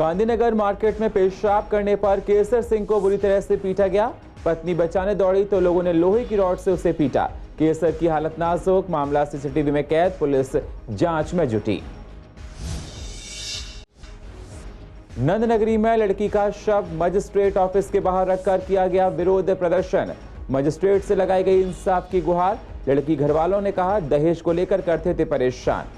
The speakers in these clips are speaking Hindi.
गांधीनगर मार्केट में पेशाब करने पर केसर सिंह को बुरी तरह से पीटा गया। पत्नी बचाने दौड़ी तो लोगों ने लोहे की रॉड से उसे पीटा। केसर की हालत नाजुक, मामला सीसीटीवी में कैद, पुलिस जांच में जुटी। नंदनगरी में लड़की का शव मजिस्ट्रेट ऑफिस के बाहर रखकर किया गया विरोध प्रदर्शन। मजिस्ट्रेट से लगाई गई इंसाफ की गुहार। लड़की घरवालों ने कहा दहेज को लेकर करते थे परेशान।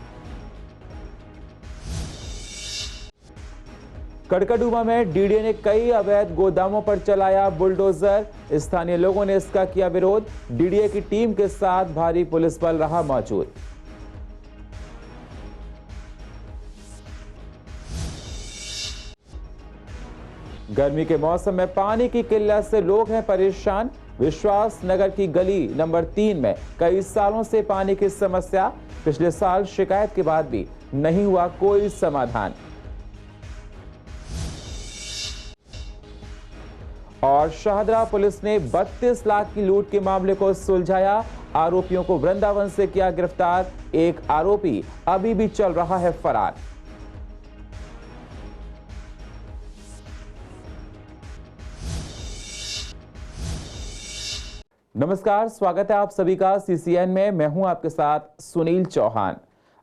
कड़कड़डूमा में डीडीए ने कई अवैध गोदामों पर चलाया बुलडोजर। स्थानीय लोगों ने इसका किया विरोध। डीडीए की टीम के साथ भारी पुलिस बल रहा मौजूद। गर्मी के मौसम में पानी की किल्लत से लोग हैं परेशान। विश्वास नगर की गली नंबर 3 में कई सालों से पानी की समस्या। पिछले साल शिकायत के बाद भी नहीं हुआ कोई समाधान। और शाहदरा पुलिस ने 32 लाख की लूट के मामले को सुलझाया। आरोपियों को वृंदावन से किया गिरफ्तार। एक आरोपी अभी भी चल रहा है फरार। नमस्कार, स्वागत है आप सभी का सीसीएन में। मैं हूं आपके साथ सुनील चौहान।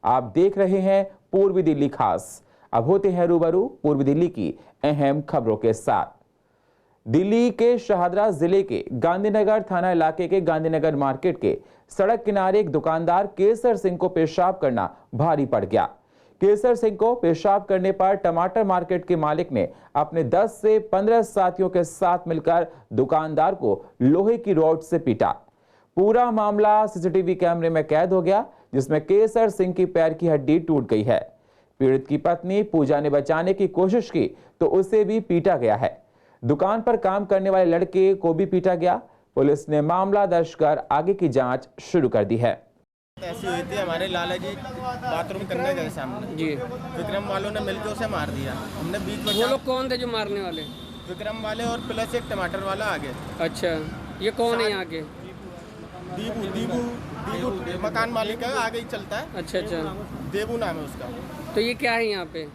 आप देख रहे हैं पूर्वी दिल्ली खास। अब होते हैं रूबरू पूर्वी दिल्ली की अहम खबरों के साथ। दिल्ली के शाहदरा जिले के गांधीनगर थाना इलाके के गांधीनगर मार्केट के सड़क किनारे एक दुकानदार केसर सिंह को पेशाब करना भारी पड़ गया। केसर सिंह को पेशाब करने पर टमाटर मार्केट के मालिक ने अपने 10 से 15 साथियों के साथ मिलकर दुकानदार को लोहे की रॉड से पीटा। पूरा मामला सीसीटीवी कैमरे में कैद हो गया, जिसमें केसर सिंह की पैर की हड्डी टूट गई है। पीड़ित की पत्नी पूजा ने बचाने की कोशिश की तो उसे भी पीटा गया है। दुकान पर काम करने वाले लड़के को भी पीटा गया। पुलिस ने मामला दर्ज कर आगे की जांच शुरू कर दी है। ऐसी हुई थी, हमारे लाला जी बाथरूम करने गए सामने जी, विक्रम वालों ने मिलकर उसे मार दिया। हमने बीच में। वो लोग कौन थे जो मारने वाले? विक्रम वाले और प्लस एक टमाटर वाला आगे। अच्छा, ये कौन है यहाँ के? दीबू दीबू दीबू मकान मालिक है, आगे ही चलता है। अच्छा अच्छा, देबू नाम है उसका। तो ये क्या है यहाँ पे?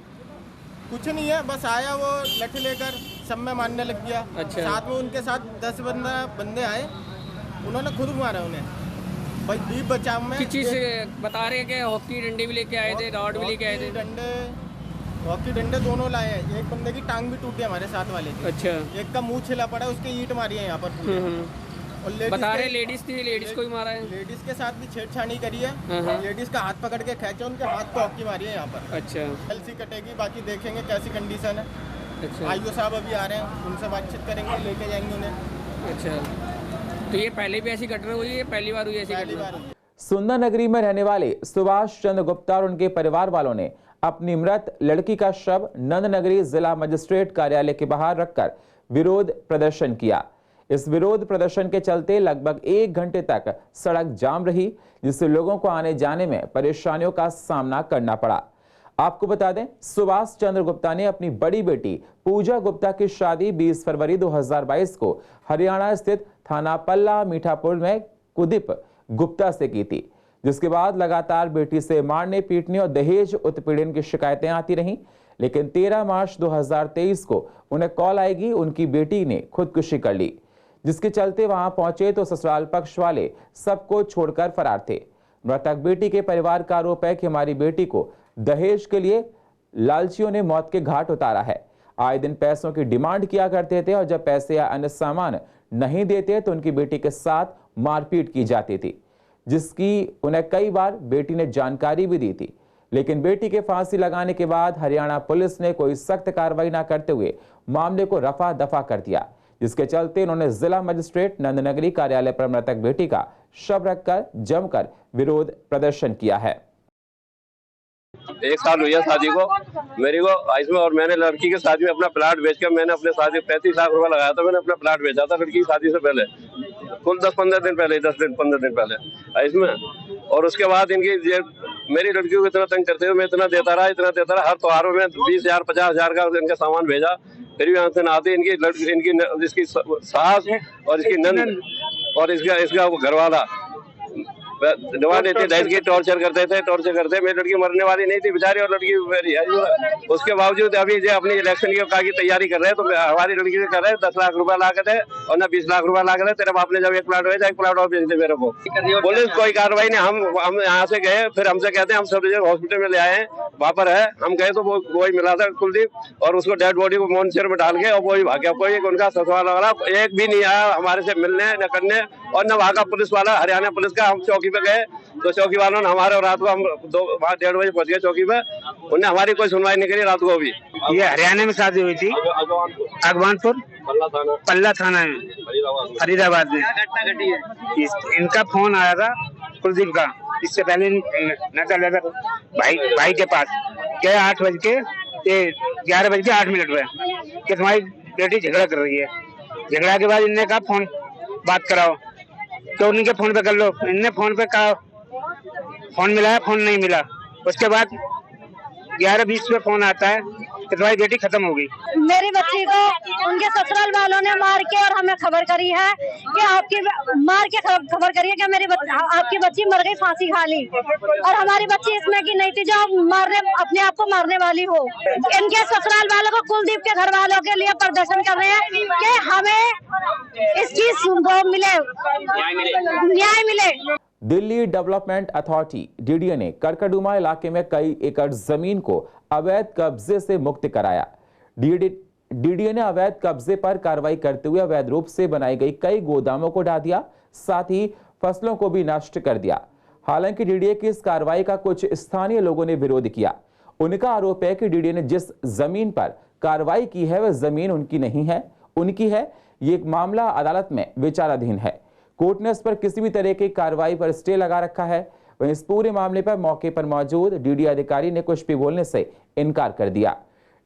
कुछ नहीं है, बस आया वो लठ लेकर सब में मारने लग गया। अच्छा। साथ में उनके साथ 10 बंदे आए, उन्होंने खुद मारा उन्हें। भाई बीप बचाव में किस चीज़ से बता रहे हैं कि हॉकी डंडे भी लेके आए थे, रॉड भी लेके आए थे? हॉकी डंडे दोनों लाए हैं। एक बंदे की टांग भी टूटी हमारे साथ वाले की। अच्छा। एक का मुंह छिला पड़ा, उसके ईंट मारी है यहाँ पर पूरे। और बता रहे लेडीज थी, लेडीज को ही मारा है। लेडीज के साथ भी छेड़छाड़ी करी है। लेडीज का हाथ पकड़ के खेचा, उनके हाथ को हॉकी मारी है यहाँ पर। अच्छा। एलसी कटेगी, बाकी देखेंगे कैसी कंडीशन है। अच्छा। आईओ साहब अभी आ रहे हैं, उनसे बातचीत करेंगे, लेके जाएंगे उन्हें। अच्छा, तो ये पहले भी ऐसी घटना हुई है? पहली बार हुई ऐसी घटना? सुंदर नगरी में रहने वाले सुभाष चंद्र गुप्ता और उनके परिवार वालों ने अपनी मृत लड़की का शव नंदनगरी जिला मजिस्ट्रेट कार्यालय के बाहर रखकर विरोध प्रदर्शन किया। इस विरोध प्रदर्शन के चलते लगभग 1 घंटे तक सड़क जाम रही, जिससे लोगों को आने जाने में परेशानियों का सामना करना पड़ा। आपको बता दें, सुभाष चंद्र गुप्ता ने अपनी बड़ी बेटी पूजा गुप्ता की शादी 20 फरवरी 2022 को हरियाणा स्थित थाना पल्ला मीठापुर में कुलदीप गुप्ता से की थी, जिसके बाद लगातार बेटी से मारने पीटने और दहेज उत्पीड़न की शिकायतें आती रहीं। लेकिन 13 मार्च 2023 को उन्हें कॉल आएगी, उनकी बेटी ने खुदकुशी कर ली, जिसके चलते वहां पहुंचे तो ससुराल पक्ष वाले सबको छोड़कर फरार थे। मृतक बेटी के परिवार का आरोप है कि हमारी बेटी को दहेज के लिए लालचियों ने मौत के घाट उतारा है। आए दिन पैसों की डिमांड किया करते थे और जब पैसे या अन्य सामान नहीं देते तो उनकी बेटी के साथ मारपीट की जाती थी, जिसकी उन्हें कई बार बेटी ने जानकारी भी दी थी। लेकिन बेटी के फांसी लगाने के बाद हरियाणा पुलिस ने कोई सख्त कार्रवाई न करते हुए मामले को रफा दफा कर दिया, जिसके चलते उन्होंने जिला मजिस्ट्रेट नंदनगरी कार्यालय पर मृतक बेटी का शव रखकर जमकर विरोध प्रदर्शन किया है। 1 साल हुआ शादी को मेरी को इसमें, और मैंने लड़की के शादी में अपना प्लाट बेचकर मैंने अपने शादी 35 लाख रुपया लगाया था। मैंने अपना प्लाट बेचा था लड़की की शादी से पहले, कुल 10-15 दिन पहले, 10-15 दिन पहले इसमें। और उसके बाद इनकी मेरी लड़कियों को इतना तंग करते हुए मैं इतना देता रहा। हर त्योहारों में 20,000 50,000 का इनका सामान भेजा, फिर भी यहाँ से आते इसकी सास और इसकी नंद और इसका घरवाला डिमांड थी दहेज की, टॉर्चर करते। मेरी लड़की मरने वाली नहीं थी बेचारी, और लड़की मेरी है। उसके बावजूद अभी जो अपनी इलेक्शन की तैयारी कर रहे हैं, तो हमारी लड़की से कर रहे हैं 10 लाख रुपया ला के दे और ना 20 लाख रुपया ला के दे, तेरे बाप ने जब एक प्लाट भेजा, एक प्लाट और भेज दे मेरे को। पुलिस कोई कार्रवाई नहीं। हम यहाँ से गए, फिर हमसे कहते हैं हम सब जगह हॉस्पिटल में ले आए हैं, वहाँ पर है। हम गए तो वो वही मिला था कुलदीप, और उसको डेड बॉडी को मोनचर में डाल के और वही भाग गया। कोई उनका ससुराल वाला एक भी नहीं आया हमारे से मिलने न करने, और न वहाँ का पुलिस वाला, हरियाणा पुलिस का। हम चौकी पे गए तो चौकी वालों ने हमारे, रात को हम 1:30 बजे पहुंच गए चौकी पे, उन्हें हमारी कोई सुनवाई नहीं करी रात को भी। ये हरियाणा में शादी हुई थी, अगवानपुर पल्ला थाना में, फरीदाबाद में। इनका फोन आया था कुलदीप का, इससे पहले नजर भाई के पास क्या 11 बज के 8 मिनट में कि तुम्हारी बेटी झगड़ा कर रही है। झगड़ा के बाद इनने कहा फोन बात कराओ, तो उनके फोन पे कर लो। इनने फोन पे कहा फोन मिला, फोन नहीं मिला। उसके बाद 11:20 पे फोन आता है कि तुम्हारी बेटी खत्म हो गई। मेरी बच्ची को उनके ससुराल वालों ने मार के और हमें खबर करी है कि आपकी मार के खबर करी है कि आपकी बच्ची मर गई, फांसी खा ली, और हमारी बच्ची इसमें की नहीं थी जो अपने आप को मारने वाली हो। इनके ससुराल वालों को कुलदीप के घर वालों के लिए प्रदर्शन कर रहे हैं कि हमें इसकी न्याय मिले। दिल्ली डेवलपमेंट अथॉरिटी डीडीए ने करकड़ुमा इलाके में कई एकड़ जमीन को अवैध कब्जे से मुक्त कराया। डीडीए ने अवैध कब्जे पर कार्रवाई करते हुए अवैध रूप से बनाई गई कई गोदामों को ढा दिया, साथ ही फसलों को भी नष्ट कर दिया। हालांकि डीडीए की इस कार्रवाई का कुछ स्थानीय लोगों ने विरोध किया। उनका आरोप है कि डीडीए ने जिस जमीन पर कार्रवाई की है वह जमीन उनकी नहीं है, उनकी है। ये मामला अदालत में विचाराधीन है। कोर्ट ने इस पर किसी भी तरह की कार्रवाई पर स्टे लगा रखा है। वहीं इस पूरे मामले पर मौके पर मौजूद डीडीए अधिकारी ने कुछ भी बोलने से इनकार कर दिया।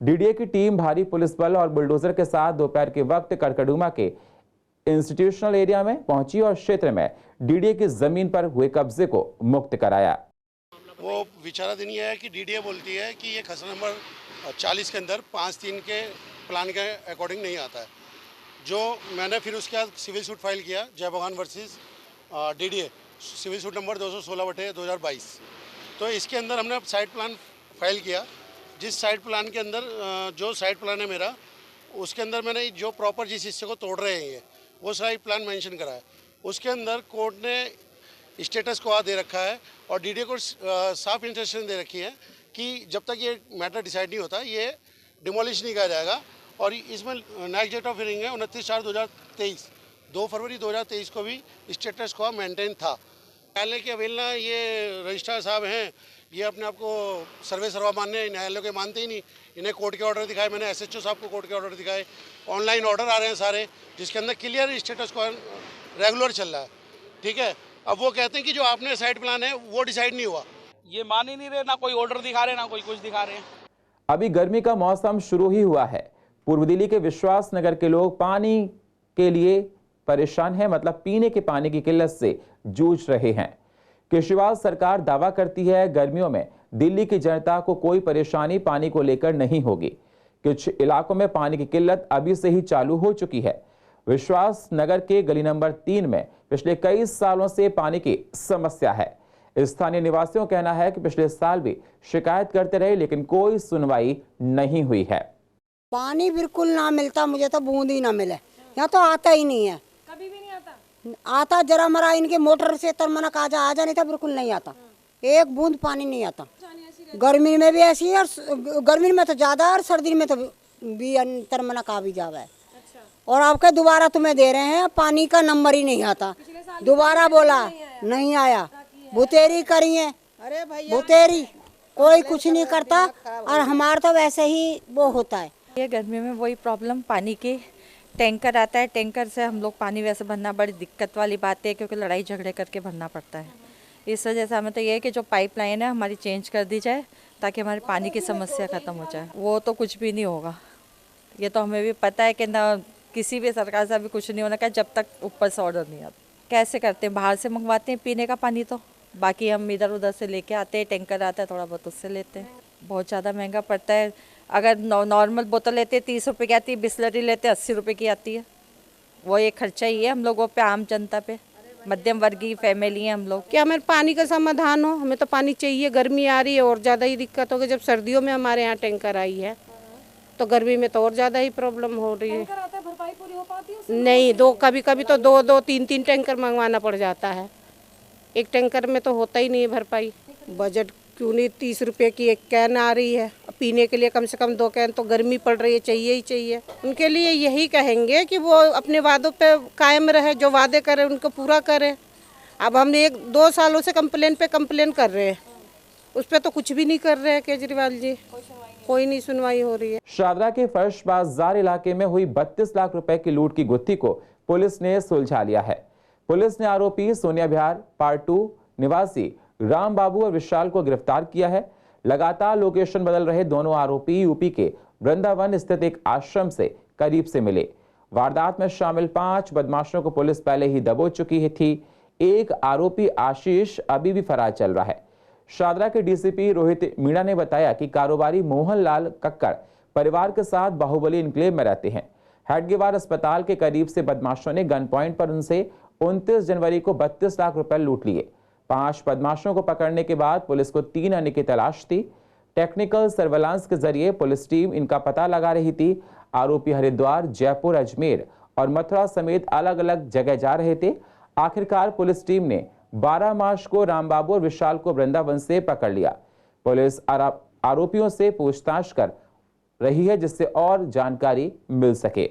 डीडीए की टीम भारी पुलिस बल और बुलडोजर के साथ दोपहर के वक्त करकड़ुमा के इंस्टीट्यूशनल एरिया में पहुंची और क्षेत्र में डीडीए की जमीन पर हुए कब्जे को मुक्त कराया। वो विचाराधीन है कि डीडीए बोलती है कि ये खसरा नंबर 40 के अंदर 5/3 के प्लान के अकॉर्डिंग नहीं आता है। जो मैंने फिर उसके बाद सिविल सूट फाइल किया, Jai Bhagwan versus DDA, civil suit number 216/2022। तो इसके अंदर हमने साइट प्लान फाइल किया। जिस साइट प्लान के अंदर जो साइट प्लान है मेरा, उसके अंदर मैंने जो प्रॉपर जिस हिस्से को तोड़ रहे हैं वो साइट प्लान मेंशन करा है। उसके अंदर कोर्ट ने स्टेटस को दे रखा है और डीडीए को साफ इंस्ट्रक्शन दे रखी है कि जब तक ये मैटर डिसाइड नहीं होता ये डिमोलिश नहीं किया जाएगा। और इसमें नेक्स्ट डेट ऑफ हियरिंग है 29/4/2023। 2 फरवरी 2023 को भी स्टेटस को मेंटेन था। न्यायालय की अवहेलना, ये रजिस्ट्रार साहब हैं, ये अपने आप को सर्वा मानने, न्यायालय के मानते ही नहीं। इन्हें कोर्ट के ऑर्डर दिखाए, मैंने एसएचओ साहब को कोर्ट के ऑर्डर दिखाए, ऑनलाइन ऑर्डर आ रहे हैं सारे, जिसके अंदर क्लियर स्टेटस को रेगुलर चल रहा है। ठीक है, अब वो कहते हैं कि जो आपने साइड प्लान है वो डिसाइड नहीं हुआ। ये मान ही नहीं रहे, ना कोई ऑर्डर दिखा रहे, ना कोई कुछ दिखा रहे हैं। अभी गर्मी का मौसम शुरू ही हुआ है। पूर्व दिल्ली के विश्वास नगर के लोग पानी के लिए परेशान हैं, मतलब पीने के पानी की किल्लत से जूझ रहे हैं। केजरीवाल सरकार दावा करती है गर्मियों में दिल्ली की जनता को कोई परेशानी पानी को लेकर नहीं होगी। कुछ इलाकों में पानी की किल्लत अभी से ही चालू हो चुकी है। विश्वास नगर के गली नंबर 3 में पिछले कई सालों से पानी की समस्या है। स्थानीय निवासियों का कहना है कि पिछले साल भी शिकायत करते रहे लेकिन कोई सुनवाई नहीं हुई है। पानी बिल्कुल ना मिलता, मुझे तो बूंद ही ना मिले। यहाँ तो आता ही नहीं है, कभी भी नहीं आता। आता जरा मरा इनके मोटर से तरमना आ जा नहीं था, बिल्कुल नहीं आता। एक बूंद पानी नहीं आता। गर्मी में भी ऐसी है, और गर्मी में तो ज्यादा, और सर्दी में तो भी तरमना का भी जावा है। और आपके दोबारा तुम्हें दे रहे हैं, पानी का नंबर ही नहीं आता। दोबारा बोला नहीं आया, बुतेरी करी है, अरे भैया बुतेरी, कोई कुछ नहीं करता। और हमारा तो वैसे ही वो होता है। ये गर्मी में वही प्रॉब्लम, पानी की टैंकर आता है, टैंकर से हम लोग पानी वैसे भरना बड़ी दिक्कत वाली बात है, क्योंकि लड़ाई झगड़े करके भरना पड़ता है। इस वजह से हमें तो ये है कि जो पाइपलाइन है हमारी चेंज कर दी जाए, ताकि हमारी पानी की समस्या ख़त्म हो जाए। वो तो कुछ भी नहीं होगा, ये तो हमें भी पता है कि ना किसी भी सरकार से अभी कुछ नहीं होना का, जब तक ऊपर से ऑर्डर नहीं आता। कैसे करते हैं, बाहर से मंगवाते हैं पीने का पानी, तो बाकी हम इधर उधर से लेके आते हैं, टैंकर आता है थोड़ा बहुत उससे लेते हैं। बहुत ज़्यादा महंगा पड़ता है। अगर नॉर्मल बोतल लेते हैं 30 रुपये की आती है, बिस्लरी लेते हैं 80 रुपये की आती है। वो एक खर्चा ही है हम लोगों पे, आम जनता पे। मध्यम वर्गीय फैमिली है हम लोग। क्या हमें पानी का समाधान हो, हमें तो पानी चाहिए। गर्मी आ रही है और ज़्यादा ही दिक्कत होगी। जब सर्दियों में हमारे यहाँ टैंकर आई है तो गर्मी में तो और ज़्यादा ही प्रॉब्लम हो रही है। भरपाई पूरी हो पाती है? नहीं, कभी कभी तो दो तीन टैंकर मंगवाना पड़ जाता है। एक टैंकर में तो होता ही नहीं है भरपाई। बजट क्यों नहीं, 30 रुपये की एक कैन आ रही है, पीने के लिए कम से कम 2 कैन तो गर्मी पड़ रही है, चाहिए ही चाहिए। उनके लिए यही कहेंगे कि वो अपने वादों पे कायम रहे, जो वादे करें उनको पूरा करें। अब हम 1-2 सालों से कंप्लेन कर रहे हैं, उस पर तो कुछ भी नहीं कर रहे हैं केजरीवाल जी, कोई नहीं सुनवाई हो रही है। शारदा के फर्श बाजार इलाके में हुई 32 लाख रुपए की लूट की गुत्थी को पुलिस ने सुलझा लिया है। पुलिस ने आरोपी सोनिया विहार पार्ट 2 निवासी राम बाबू और विशाल को गिरफ्तार किया है। लगातार लोकेशन बदल रहे दोनों आरोपी यूपी के वृंदावन स्थित एक आश्रम से करीब से मिले। वारदात में शामिल 5 बदमाशों को पुलिस पहले ही दबोच चुकी थी। एक आरोपी आशीष अभी भी फरार चल रहा है। शारदा के डीसीपी रोहित मीणा ने बताया कि कारोबारी मोहनलाल कक्कड़ परिवार के साथ बाहुबली इनक्लेव में रहते हैं। हेडगेवार अस्पताल के करीब से बदमाशों ने गन पॉइंट पर उनसे 29 जनवरी को 32 लाख रुपए लूट लिए। 5 बदमाशों को पकड़ने के बाद पुलिस को 3 अन्य की तलाश थी। टेक्निकल सर्वेलांस के जरिए पुलिस टीम इनका पता लगा रही थी। आरोपी हरिद्वार, जयपुर, अजमेर और मथुरा समेत अलग अलग जगह जा रहे थे। आखिरकार पुलिस टीम ने 12 मार्च को रामबाबू और विशाल को वृंदावन से पकड़ लिया। पुलिस आरोपियों से पूछताछ कर रही है जिससे और जानकारी मिल सके।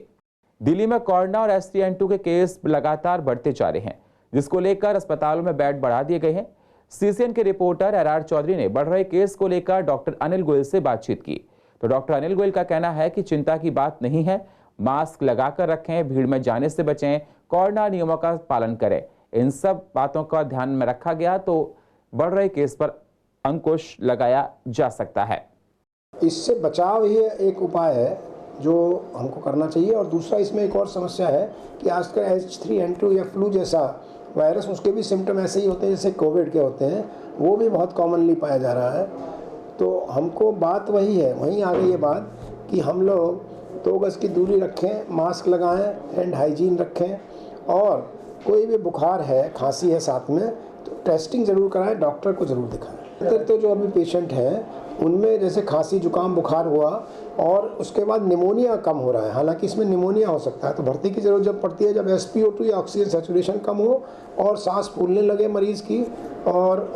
दिल्ली में कोरोना और STN2 के केस लगातार बढ़ते जा रहे हैं, जिसको लेकर अस्पतालों में बेड बढ़ा दिए गए हैं। CCN के रिपोर्टर RR चौधरी ने बढ़ रहे केस को लेकर डॉक्टर अनिल गोयल से बातचीत की तो डॉक्टर अनिल गोयल का कहना है कि चिंता की बात नहीं है, मास्क लगाकर रखें, भीड़ में जाने से बचें, कोरोना नियमों का पालन करें। इन सब बातों का ध्यान में रखा गया तो बढ़ रहे केस पर अंकुश लगाया जा सकता है। इससे बचाव ही एक उपाय है जो हमको करना चाहिए। और दूसरा इसमें एक और समस्या है कि आजकल H3N2 या फ्लू जैसा वायरस, उसके भी सिम्टम ऐसे ही होते हैं जैसे कोविड के होते हैं, वो भी बहुत कॉमनली पाया जा रहा है। तो हमको बात वही है, वहीं आ गई ये बात कि हम लोग 2 गज की दूरी रखें, मास्क लगाएं, हैंड हाइजीन रखें और कोई भी बुखार है, खांसी है साथ में तो टेस्टिंग ज़रूर कराएं, डॉक्टर को ज़रूर दिखाएं। तो जो अभी पेशेंट हैं उनमें जैसे खांसी, जुकाम, बुखार हुआ और उसके बाद निमोनिया कम हो रहा है, हालांकि इसमें निमोनिया हो सकता है, तो भर्ती की ज़रूरत जब पड़ती है जब SpO2 या ऑक्सीजन सैचुरेशन कम हो और सांस फूलने लगे मरीज़ की और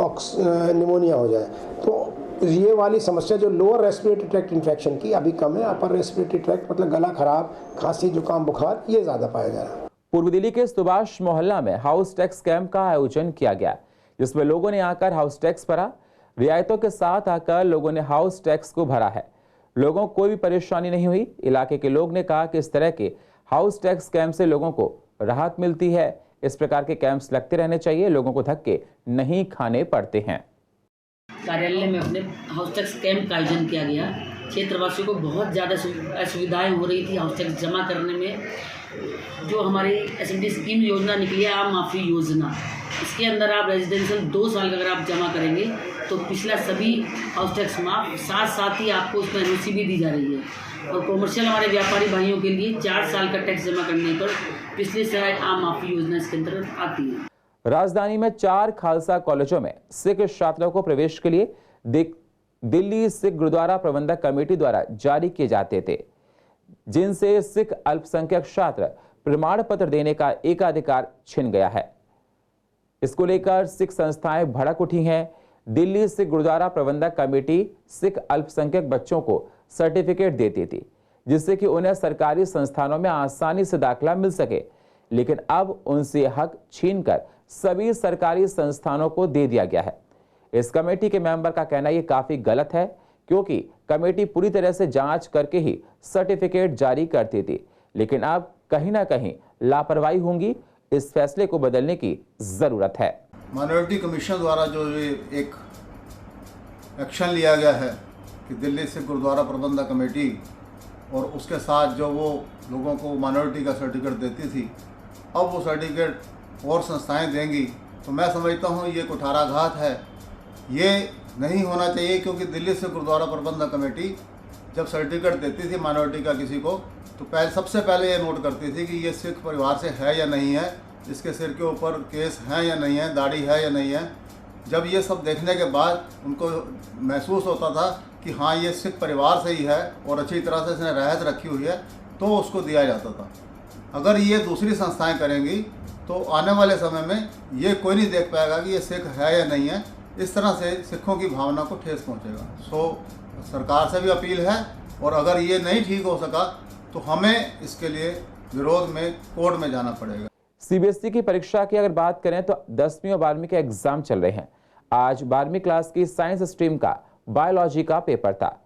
निमोनिया हो जाए। तो ये वाली समस्या जो लोअर रेस्पिरेटरी ट्रैक्ट इन्फेक्शन की अभी कम है, अपर रेस्पिरेटरी ट्रैक्ट मतलब गला खराब, खांसी, जुकाम, बुखार ये ज़्यादा पाया जा रहा है। पूर्व दिल्ली के सुभाष मोहल्ला में हाउस टैक्स कैंप का आयोजन किया गया, जिसमें लोगों ने आकर हाउस टैक्स भरा। रियायतों के साथ आकर लोगों ने हाउस टैक्स को भरा है। लोगों को कोई भी परेशानी नहीं हुई। इलाके के लोग ने कहा कि इस तरह के हाउस टैक्स कैंप से लोगों को राहत मिलती है। इस प्रकार के कैंप्स लगते रहने चाहिए, लोगों को धक्के नहीं खाने पड़ते हैं। कार्यालय में अपने हाउस टैक्स कैंप का आयोजन किया गया। क्षेत्रवासियों को बहुत ज़्यादा असुविधाएं हो रही थी हाउस टैक्स जमा करने में। जो हमारी SMT स्कीम योजना निकली है, आम माफ़ी योजना, इसके अंदर आप रेजिडेंशियल 2 साल का अगर आप जमा करेंगे तो पिछला सभी हाउस टैक्स माफ, साथ ही आपको उसमें NOC भी दी जा रही है। और कॉमर्शियल हमारे व्यापारी भाइयों के लिए 4 साल का टैक्स जमा करने पर पिछले साल आम माफी योजना इसके अंतर्गत आती है। राजधानी में 4 खालसा कॉलेजों में सिख छात्रों को प्रवेश के लिए दिल्ली सिख गुरुद्वारा प्रबंधक कमेटी द्वारा जारी किए जाते थे, जिनसे सिख अल्पसंख्यक छात्र प्रमाण पत्र देने का एकाधिकार छिन गया है। इसको लेकर सिख संस्थाएं भड़क उठी हैं। दिल्ली सिख गुरुद्वारा प्रबंधक कमेटी सिख अल्पसंख्यक बच्चों को सर्टिफिकेट देती थी, जिससे कि उन्हें सरकारी संस्थानों में आसानी से दाखिला मिल सके, लेकिन अब उनसे हक छीनकर सभी सरकारी संस्थानों को दे दिया गया है। इस कमेटी के मेंबर का कहना यह काफी गलत है, क्योंकि कमेटी पूरी तरह से जांच करके ही सर्टिफिकेट जारी करती थी, लेकिन अब कहीं ना कहीं लापरवाही होंगी। इस फैसले को बदलने की जरूरत है। माइनॉरिटी कमीशन द्वारा जो ये एक एक्शन लिया गया है कि दिल्ली से गुरुद्वारा प्रबंधक कमेटी और उसके साथ जो वो लोगों को माइनॉरिटी का सर्टिफिकेट देती थी, अब वो सर्टिफिकेट और संस्थाएं देंगी, तो मैं समझता हूँ ये कुठाराघात है। ये नहीं होना चाहिए, क्योंकि दिल्ली से गुरुद्वारा प्रबंधक कमेटी जब सर्टिफिकेट देती थी माइनॉरिटी का किसी को, तो सबसे पहले ये नोट करती थी कि ये सिख परिवार से है या नहीं है, इसके सिर के ऊपर केस हैं या नहीं है, दाढ़ी है या नहीं है। जब ये सब देखने के बाद उनको महसूस होता था कि हाँ ये सिख परिवार से ही है और अच्छी तरह से इसने रहत रखी हुई है, तो उसको दिया जाता था। अगर ये दूसरी संस्थाएं करेंगी तो आने वाले समय में ये कोई नहीं देख पाएगा कि ये सिख है या नहीं है। इस तरह से सिखों की भावना को ठेस पहुंचेगा। सरकार से भी अपील है, और अगर ये नहीं ठीक हो सका तो हमें इसके लिए विरोध में कोर्ट में जाना पड़ेगा। सीबीएसई की परीक्षा की अगर बात करें तो 10वीं और 12वीं के एग्जाम चल रहे हैं। आज 12वीं क्लास की साइंस स्ट्रीम का बायोलॉजी का पेपर था।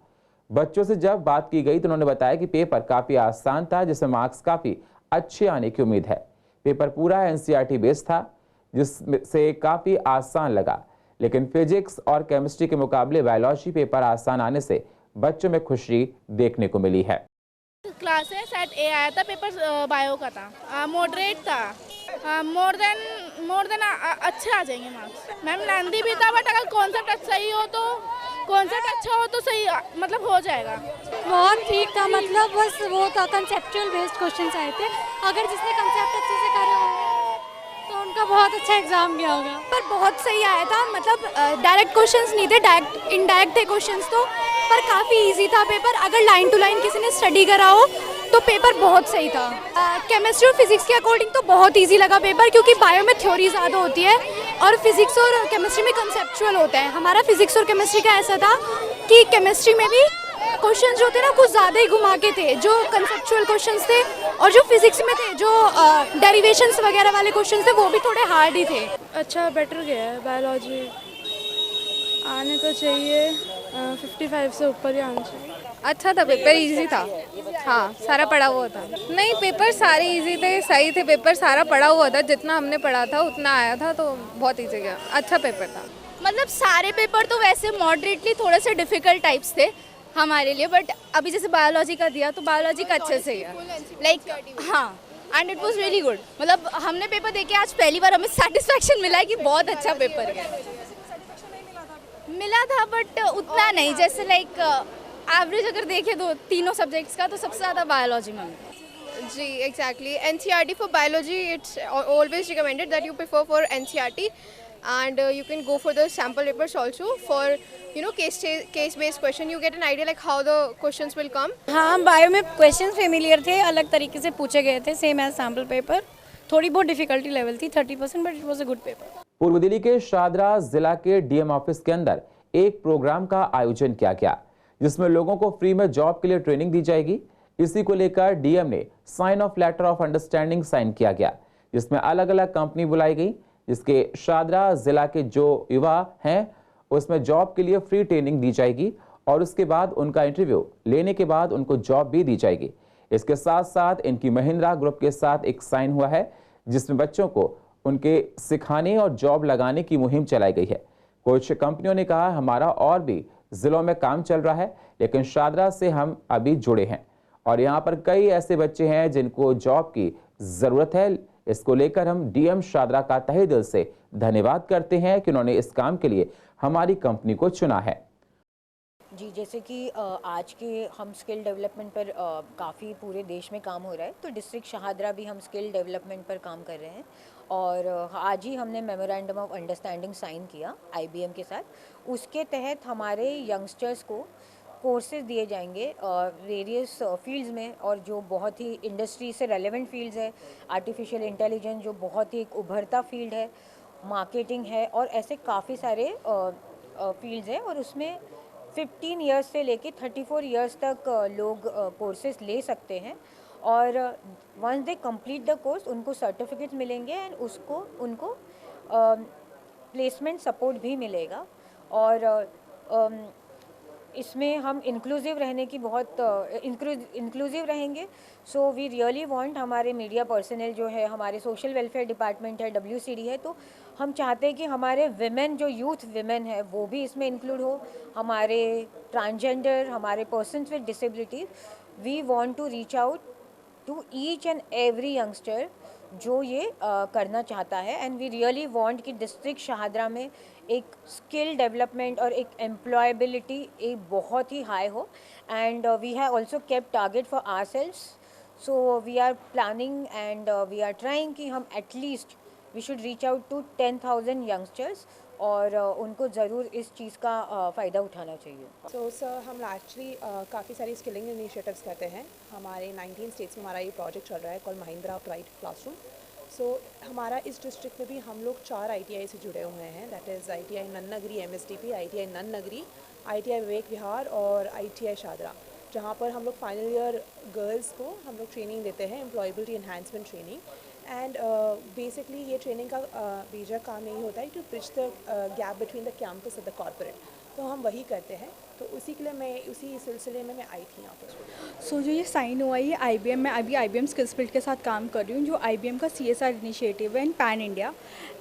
बच्चों से जब बात की गई तो उन्होंने बताया कि पेपर काफी आसान था, जिसमें मार्क्स काफी अच्छे आने की उम्मीद है। पेपर पूरा एनसीईआरटी बेस्ड था, जिससे काफी आसान लगा, लेकिन फिजिक्स और केमिस्ट्री के मुकाबले बायोलॉजी पेपर आसान आने से बच्चों में खुशी देखने को मिली है। क्लास है, शायद ए आया था, पेपर बायो का था, मॉडरेट था, मोर देन अच्छे आ जाएंगे मार्क्स। मैम लेंदी भी था, बट अगर कॉन्सेप्ट सही हो तो कॉन्सेप्ट अच्छा हो तो सही मतलब हो जाएगा। बहुत ठीक था, मतलब बस वो था कंसेप्चुअल बेस्ड क्वेश्चंस आए थे। अगर जिसने कंसेप्ट अच्छे से करा होगा तो उनका बहुत अच्छा एग्जाम गया होगा। पर बहुत सही आया था, मतलब डायरेक्ट क्वेश्चंस नहीं थे, डायरेक्ट इनडायरेक्ट थे क्वेश्चंस तो, पर काफ़ी इजी था पेपर। अगर लाइन टू लाइन किसी ने स्टडी करा हो तो पेपर बहुत सही था। केमिस्ट्री और फिजिक्स के अकॉर्डिंग तो बहुत इजी लगा पेपर, क्योंकि बायो में थ्योरी ज़्यादा होती है और फिजिक्स और केमिस्ट्री में कंसेप्चुअल होता है। हमारा फिजिक्स और केमिस्ट्री का ऐसा था कि केमिस्ट्री में भी क्वेश्चंस जो थे ना कुछ ज़्यादा ही घुमा के थे, जो कंसेप्चुअल क्वेश्चंस थे, और जो फिजिक्स में थे जो डेरिवेशंस वगैरह वाले क्वेश्चंस थे वो भी थोड़े हार्ड ही थे। अच्छा बेटर गया है, बायोलॉजी आने तो चाहिए 55 से ऊपर ही आना चाहिए। अच्छा था, पेपर इजी था। हाँ, सारा पढ़ा हुआ था। नहीं, पेपर सारे इजी थे, सही थे, पेपर सारा पढ़ा हुआ था, जितना हमने पढ़ा था उतना आया था, तो बहुत इजी गया। अच्छा पेपर था। मतलब सारे पेपर तो वैसे मॉडरेटली थोड़े से डिफिकल्ट टाइप्स थे हमारे लिए, बट अभी जैसे बायोलॉजी का दिया तो बायोलॉजी का अच्छे से गया, लाइक हाँ, and it was really good. मतलब हमने पेपर देके आज पहली बार हमें सेटिस्फैक्शन मिला है कि बहुत अच्छा पेपर गया। मिला था बट उतना नहीं, जैसे लाइक एवरेज अगर देखें दो तीनों सब्जेक्ट्स का तो सबसे ज़्यादा बायोलॉजी में मिला। जी exactly, NCERT for biology it's always recommended that you prefer for NCERT and you can go for the sample papers also for case based question. You get an idea like how the questions will come. हाँ, बायो में क्वेश्चंस फेमिलियर थे, अलग तरीके से पूछे गए थे, सेम एज सैम्पल पेपर। थोड़ी बहुत डिफिकल्टी लेवल थी 30%, but it was a good paper. पूर्व दिल्ली के शादरा जिला के डीएम ऑफिस के अंदर एक प्रोग्राम का आयोजन किया गया, जिसमें लोगों को फ्री में जॉब के लिए ट्रेनिंग दी जाएगी। इसी को लेकर डीएम ने sign off letter of understanding sign किया गया, जिसमें अलग अलग कंपनी बुलाई गई, जिसके शादरा जिला के जो युवा हैं उसमें जॉब के लिए फ्री ट्रेनिंग दी जाएगी और उसके बाद उनका इंटरव्यू लेने के बाद उनको जॉब भी दी जाएगी। इसके साथ साथ इनकी महिंद्रा ग्रुप के साथ एक साइन हुआ है, जिसमें बच्चों को उनके सिखाने और जॉब लगाने की मुहिम चलाई गई है। कुछ कंपनियों ने कहा हमारा और भी जिलों में काम चल रहा है, लेकिन शादरा से हम अभी जुड़े हैं और यहाँ पर कई ऐसे बच्चे हैं जिनको जॉब की जरूरत है। इसको लेकर हम डीएम शादरा का तहे दिल से धन्यवाद करते हैं कि उन्होंने इस काम के लिए हमारी कंपनी को चुना है। जी, जैसे कि आज के हम स्किल डेवलपमेंट पर काफ़ी पूरे देश में काम हो रहा है, तो डिस्ट्रिक्ट शाहदरा भी हम स्किल डेवलपमेंट पर काम कर रहे हैं और आज ही हमने मेमोरेंडम ऑफ अंडरस्टैंडिंग साइन किया आईबीएम के साथ। उसके तहत हमारे यंगस्टर्स को कोर्सेज दिए जाएंगे वेरियस फील्ड्स में, और जो बहुत ही इंडस्ट्री से रेलेवेंट फील्ड्स है, आर्टिफिशियल इंटेलिजेंस जो बहुत ही एक उभरता फील्ड है, मार्केटिंग है, और ऐसे काफ़ी सारे फील्ड्स हैं। और उसमें 15 इयर्स से लेके 34 इयर्स तक लोग कोर्सेज ले सकते हैं और once they complete the course उनको सर्टिफिकेट मिलेंगे एंड उनको प्लेसमेंट सपोर्ट भी मिलेगा। और इसमें हम इंक्लूसिव रहने की बहुत इंक्लूसिव रहेंगे। सो वी रियली वांट, हमारे मीडिया पर्सनल जो है, हमारे सोशल वेलफेयर डिपार्टमेंट है, WCD है, तो हम चाहते हैं कि हमारे विमेन जो यूथ विमेन है वो भी इसमें इंक्लूड हो, हमारे ट्रांसजेंडर, हमारे persons with disabilities. We want to reach out to each and every youngster जो ये करना चाहता है। एंड वी रियली वांट कि डिस्ट्रिक्ट शाहदरा में एक स्किल डेवलपमेंट और एक एम्प्लॉयबिलिटी एक बहुत ही हाई हो। And we have also kept target for ourselves So we are planning and we are trying कि हम at least we should reach out to 10,000 youngsters और उनको ज़रूर इस चीज़ का फ़ायदा उठाना चाहिए। सो सर हम एक्चुअली काफ़ी सारी स्किलिंग इनिशिएटिव्स करते हैं। हमारे 19 स्टेट्स में हमारा ये प्रोजेक्ट चल रहा है कॉल महिंद्रा प्राइड क्लासरूम। सो हमारा इस डिस्ट्रिक्ट में भी हम लोग 4 ITI से जुड़े हुए हैं, that is ITI नन्नगरी MSDP, ITI नन्नगरी, ITI Vivek Vihar और ITI शादरा, जहाँ पर हम लोग फाइनल ईयर गर्ल्स को हम लोग ट्रेनिंग देते हैं, employability enhancement training. And basically ये ट्रेनिंग का मेजर काम यही होता है to bridge the gap between the campus और द कॉर्पोरेट, तो हम वही करते हैं। तो उसी के लिए मैं उसी सिलसिले में मैं आई थी यहाँ पर। सो जो ये साइन हुआ है ये IBM, मैं अभी IBM स्किल्स बिल्ड के साथ काम कर रही हूँ, जो IBM का CSR इनिशिएटिव है in pan India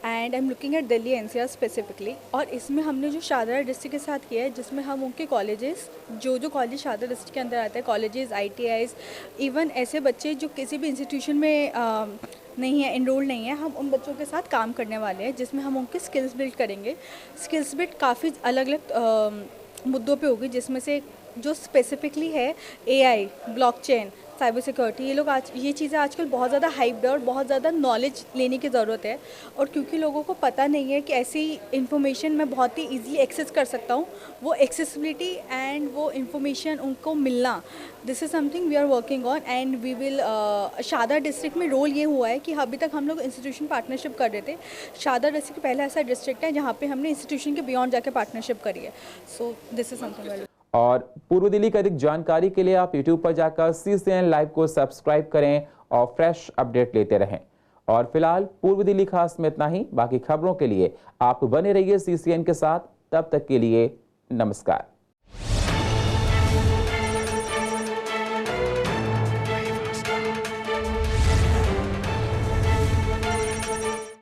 and I am looking at Delhi NCR specifically. और इसमें हमने जो शादरा डिस्ट्रिक्ट के साथ किया है, जिसमें हम उनके कॉलेजेस जो कॉलेज शादरा डिस्ट्रिक्ट के अंदर आते हैं, कॉलेजेस ITIs, इवन ऐसे बच्चे जो किसी भी इंस्टीट्यूशन में नहीं है, इनरोल नहीं है, हम उन बच्चों के साथ काम करने वाले हैं, जिसमें हम उनके स्किल्स बिल्ड करेंगे। स्किल्स बिल्ड काफ़ी अलग अलग मुद्दों पे होगी, जिसमें से जो स्पेसिफिकली है AI, ब्लॉकचेन, साइबर सिक्योरिटी, ये लोग आज ये चीज़ें आजकल बहुत ज़्यादा हाइप्ड है और बहुत ज़्यादा नॉलेज लेने की ज़रूरत है। और क्योंकि लोगों को पता नहीं है कि ऐसी इन्फॉर्मेशन मैं बहुत ही ईजीली एक्सेस कर सकता हूँ, वो एक्सेसिबिलिटी एंड वो इन्फॉर्मेशन उनको मिलना, this is something we are working on and we will. Shahdara district में रोल ये हुआ है कि अभी तक हम लोग इंस्टीट्यूशन पार्टनरशिप कर रहे थे। शादरा डिस्ट्रिक्ट पहला ऐसा डिस्ट्रिक्ट है जहाँ पे हमने इंस्टीट्यूशन के बियॉन्ड जाके पार्टनरशिप करी है। So this is something well. और पूर्व दिल्ली की अधिक जानकारी के लिए आप YouTube पर जाकर CCN लाइव को सब्सक्राइब करें और फ्रेश अपडेट लेते रहें। और फिलहाल पूर्व दिल्ली खास में इतना ही। बाकी खबरों के लिए आप बने रहिए CCN के साथ। तब तक के लिए नमस्कार।